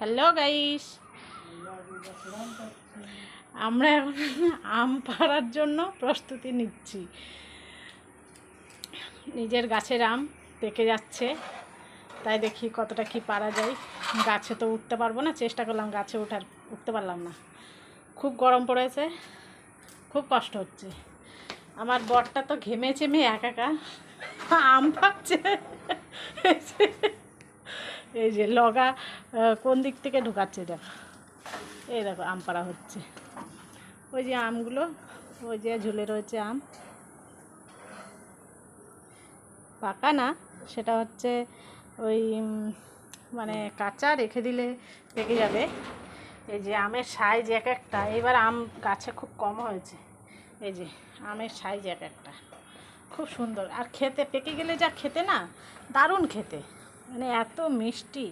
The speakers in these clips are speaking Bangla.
হ্যালো গাইস, আমরা এখন আম পাড়ার জন্য প্রস্তুতি নিচ্ছি। নিজের গাছের আম পেকে যাচ্ছে, তাই দেখি কতটা কি পারা যায়। গাছে তো উঠতে পারবো না, চেষ্টা করলাম, গাছে উঠতে পারলাম না। খুব গরম পড়েছে, খুব কষ্ট হচ্ছে। আমার বরটা তো ঘেমে চেমে একা আম পাচ্ছে। এই যে লগা কোন দিক থেকে ঢুকাচ্ছে দেখো, এই দেখো আম পাড়া হচ্ছে। ওই যে আমগুলো, ওই যে ঝুলে রয়েছে আম, পাকা না, সেটা হচ্ছে ওই মানে কাঁচা রেখে দিলে পেকে যাবে। এই যে আমের সাইজ এক একটা, এবার আম গাছে খুব কম হয়েছে। এই যে আমের সাইজ এক একটা খুব সুন্দর, আর খেতে পেকে গেলে যা খেতে না, দারুণ খেতে, মানে এত মিষ্টি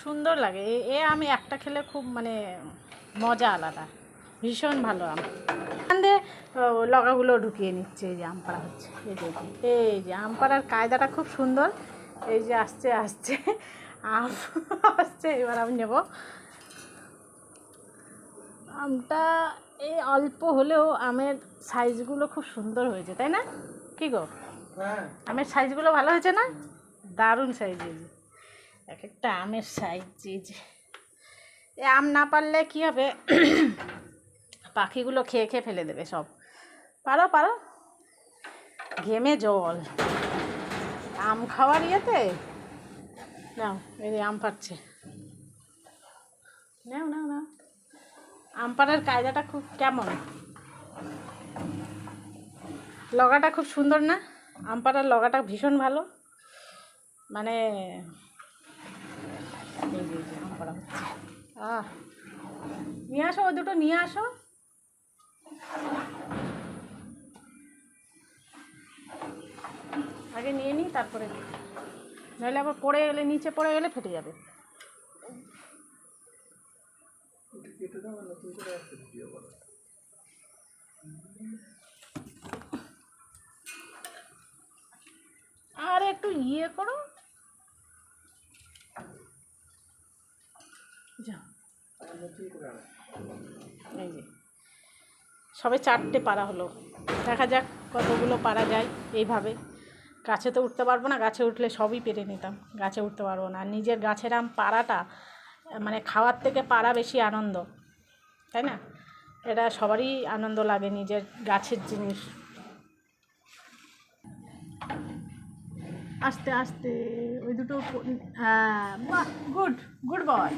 সুন্দর লাগে। এ আমি একটা খেলে খুব মানে মজা আলাদা, ভীষণ ভালো আম। এখানে লগাগুলো ঢুকিয়ে নিচ্ছে। এই যে আম পাড়া হচ্ছে, এই যে আম পাড়ার কায়দাটা খুব সুন্দর। এই যে আসছে আসছে আম আসছে, এবার আমি নেব আমটা। এই অল্প হলেও আমের সাইজগুলো খুব সুন্দর হয়েছে, তাই না? কি গো, আমের সাইজগুলো ভালো হয়েছে না? দারুণ সাইজ। এই যে এক একটা আমের সাইজ। এই যে এ আম না পারলে কী হবে, পাখিগুলো খেয়ে খেয়ে ফেলে দেবে সব। পারো পারো, ঘেমে জল, আম খাওয়ার ইয়েতে নাও। এই আম পাচ্ছে, নাও নাও নাও। আম পাড়ার কায়দাটা খুব কেমন, লগাটা খুব সুন্দর না? আম পাড়ার লগাটা ভীষণ ভালো, মানে আম পাড়া হচ্ছে। নিয়ে আসো, ওই দুটো নিয়ে আসো। আগে নিয়ে নিই, তারপরে নইলে আবার পড়ে গেলে, নিচে পড়ে গেলে ফেটে যাবে। আর একটু ইয়ে করো, যাও। এই যে সবে 4টে পারা হলো, দেখা যাক কতগুলো পারা যায়। এইভাবে গাছে তো উঠতে পারবো না, গাছে উঠলে সবই পেরে নিতাম, গাছে উঠতে পারবো না। নিজের গাছের আম পাড়াটা মানে খাওয়ার থেকে পাড়া বেশি আনন্দ, তাই না? এটা সবারই আনন্দ লাগে, নিজের গাছের জিনিস। আস্তে আস্তে ওই দুটো, হ্যাঁ, বাহ, গুড গুড বয়।